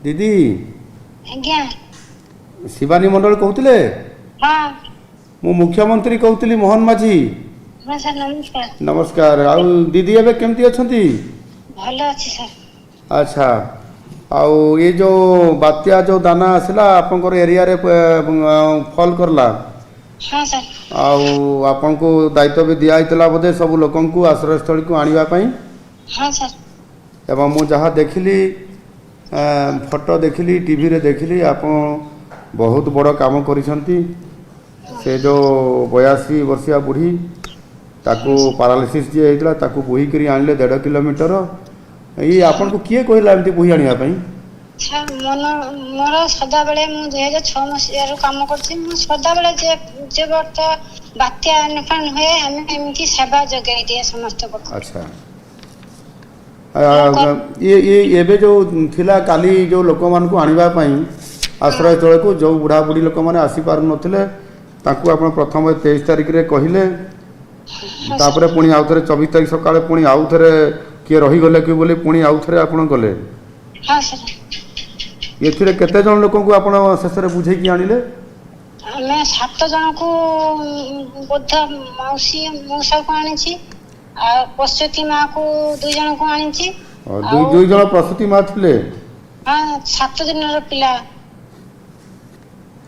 दीदी आज्ञा शिवानी मंडल कहते हाँ मु मुख्यमंत्री कहती मोहन माझी। हाँ सर नमस्कार। नमस्कार। आउ दीदी एबे केमती अछंती? भल अच्छी सर। अच्छा आउ ये जो बात्या जो दाना आसला आपनकर एरिया रे फॉल करला हाँ सर। आउ आपन को दायित्व भी दिया हितला बोधे सब लोकन को आश्रय स्थल को आनिबा पई। हाँ सर। एवं मु जहाँ देखिली फोटो देखिली टीवी रे देखिली आप बहुत बड़ काम करिसंती। से जो 82 वर्षिया बुढ़ी ताकू पारालिसिस जे होइतला ताकू बोही करी आनले 1.5 किलोमीटर। ये आपन को किए कहला एमती बोही आनिया पई? अच्छा मन मोर सदा बेले मु 2006 मसिया रो काम करछि। मु सदा बेले जे वर्त बात्या निफान होए हम एमती सेवा जगाई दिए समस्त को। अच्छा ये एबे जो थिला काली जो लोक मान को आनिबा पई आश्रय स्थल को जो बुढ़ा बुढ़ी लोक माने आसी पार नथिले ताकू आपण प्रथम 23 तारिख रे कहिले तापरे पुणी आउ थरे 24 तारिख सकाळे पुणी आउ थरे के रही गले कि बोली पुणी आउ थरे आपण गले। हां सर। एथिरे केते जन लोक को आपण शेषरे बुझे कि आनिले? मैं 7 जन को बुद्ध मौसी मौसा को आनी छी आ प्रसूति मां को 2 जन को आनी छी। और 2 जन प्रसूति मां थिले? हां 7 दिन रो पिला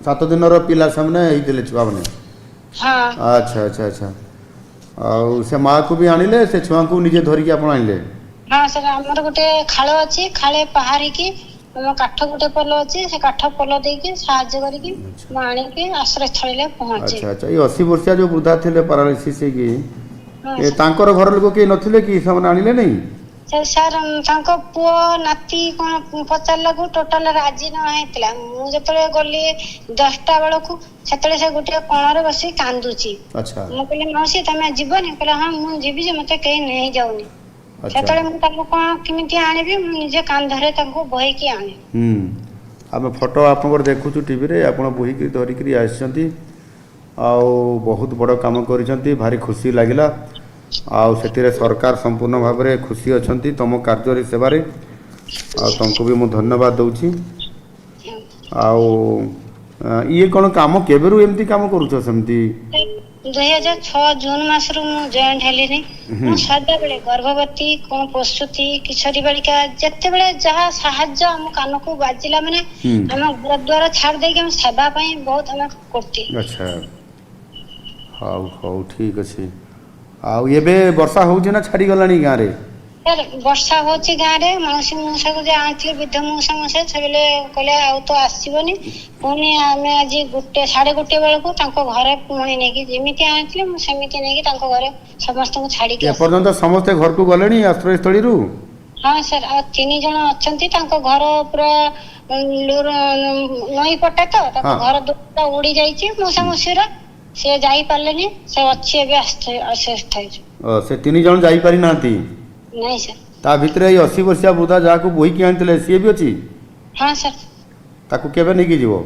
7 दिन रो पिला सामने हितले छुआ बने। हां अच्छा अच्छा अच्छा आउ से मां को भी आनिले से छुआ को निजे धरि के आपण आनिले? हां सर हमर गोटे खाल अछि खाले पहाड़ी की हम काठ गोटे पल अछि से काठ पल दे के सहाय्य करी की माणी के आश्रय स्थल ले पहुंचे। अच्छा अच्छा ये 80 वर्षिया जो वृद्धा थिले पैरालिसिस की ए तांकर घर लोक के नथिले कि सामने आनिले नहीं? सर तांको पुओ नाती कोन पचार लागू टोटल राजी न हेतला। मु जतले गली 10टा बेल को सेतले से गुटे कोणरे बसी कांदुची। अच्छा मु कहले मौसी तमे जीवनी कहले हां मु जीवी जे मते कहीं नहीं जाउनी। सेतले मु ताको कोन किमिति आनिबी मु निजे कांधरे ताको बही के आनी। आमे फोटो आपन देखुछु टीवी रे आपण बही के धरि करी आछंती आउ बहुत बड़ काम करिसंती भारी खुशी लागिला। आउ सेतिरे सरकार संपूर्ण भाव में खुशी अछंती तुम कार्य सेवारे आ तुमको भी मु धन्यवाद दउछि। आउ ये कोन काम केबेरु एमती काम करूछो सेमती? 2006 जून मास रु मु जॉइंट हेली नि। मु सदा बेले गर्भवती कोन प्रसूति किशोरी बालिका जत्ते बेले जहा सहाय्य हम कान को बाजिला माने हम घर द्वार छाड़ दे के हम सेवा पई बहुत हम करती। अच्छा हाउ हाउ ठीक अछि। आउ एबे वर्षा होउछि ना छाड़ी गलानी गां रे? सर वर्षा होछि गां रे मौसी मौसा को जे आंतले विद्ध मौसा मौसा सबले कहले आउ तो आसीबोनी पुनी हमें आज 1:30 बेल को तांको घरे पुणी नै कि जेमिति आंतले मु सेमिति नै कि तांको घरे समस्त को छाड़ी के। ए पर्यंत समस्त घर को गलेनी आश्रय स्थली रु? हां सर आ 3 जण अछंती तांको घर पूरा नई पट्टा तो तांको घर दुटा उड़ी जाईची मौसा मौसीरा से जाई पारलेनी से अच्छे बे अवस्थित है। से 3 जण जाई पारी नांती? नहीं सर। ता भितरे 80 वर्षिया वृद्धा जा को बोही के आनतले सी भी अछि? हां सर। ताकू केबे नै कि जीवो?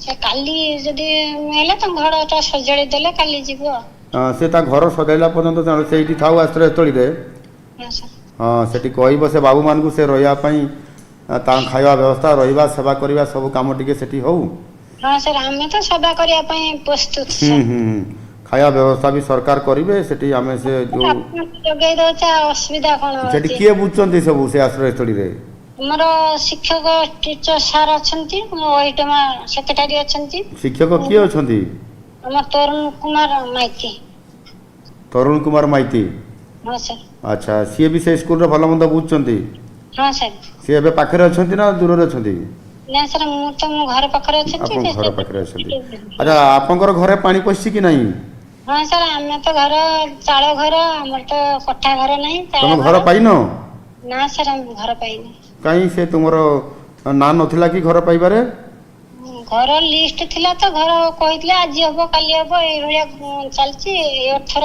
से काली जदी मेला त घर ता सजड़ी देले काली जीवो। हां से ता घर सजाइला पर्यंत सेठी थाउ आश्रय स्थली रे। हां सर। हां सेठी कहइबो से बाबू मान को से रहिया पई ता खाଇବା व्यवस्था रहिबा सेवा करिबा सब काम टिके सेठी होउ। हां सर हमें तो सेवा करिया पई प्रस्तुत सर। खाया व्यवस्था भी सरकार करिवे सेठी हमें से जो जगै दोचा असुविधा कोन हो सेठी के बुझचंती सब से आश्रय स्थली रे? हमर शिक्षक टीचर सर अछंती ओइटमा सेक्रेटरी अछंती। शिक्षक के अछंती? हमर तरुण कुमार माइती। तरुण कुमार माइती? हां सर। अच्छा सी भी से स्कूल रे भलो मंद बुझचंती? हां सर। सी एबे पाखरे अछंती ना दूर रे अछंती? ना सर मु तो मु घर पाखरे अछंती। आपन घर पाखरे अछंती? अच्छा आपनकर घरे पानी पसी कि नहीं? हां सर हमें तो घर चाळ घर हमर तो कोठा घर नहीं। तुम घर पाइनो? ना सर हम घर पाइनी। काई से तुमरो ना नथिला कि घर पाइबारे? घर लिस्ट थिला तो घर कहितले आज हबो काली हबो ए भलिया चलची एथर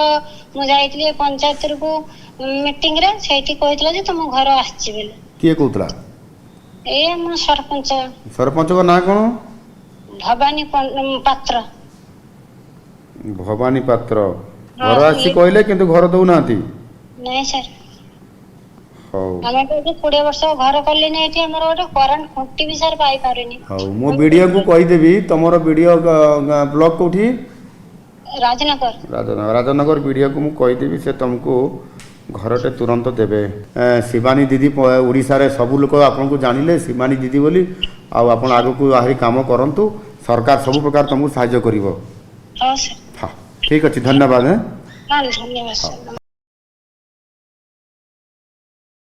मु जाइतले पंचायत को मीटिंग रे सेठी कहितला जे तुम घर आछि बेले। के कहतला? ए मु सरपंच। सरपंच को ना कोन? भवानी पात्र। भवानी पात्र घर आसी कहले किंतु घर दउ नाती? नहीं सर। ହଉ ଆମେ ତ ଏଠି 20 ବର୍ଷ ଘର କଲିନି ଏଠି ଆମର ଗୋଟେ କରେଣ୍ଟ ଖୁଣ୍ଟି ବି ସାର୍ ପାଇ ପାରୁନି। ହଉ ମୁଁ ବିଡ଼ିଓକୁ କହିଦେବି ତମର ବିଡ଼ିଓ ବ୍ଲକ କୋଉଠି ରାଜନଗର। ରାଜନଗର ବିଡ଼ିଓକୁ ମୁଁ କହିଦେବି ସେ ତୁମକୁ ଘରଟେ ତୁରନ୍ତ ଦେବେ। ଶିବାନୀ ଦିଦି ଓଡ଼ିଶାରେ ସବୁ ଲୋକ ଆପଣଙ୍କୁ ଜାଣିଲେ ଶିବାନୀ ଦିଦି ବୋଲି। ଆଉ ଆପଣ ଆଗକୁ ଆହୁରି କାମ କରନ୍ତୁ, ସରକାର ସବୁ ପ୍ରକାର ତୁମକୁ ସାହାଯ୍ୟ କରିବ। ହଁ ସାର୍। ହଁ ଠିକ୍ ଅଛି, ଧନ୍ୟବାଦ। ହଁ ଧନ୍ୟବାଦ ସାର୍।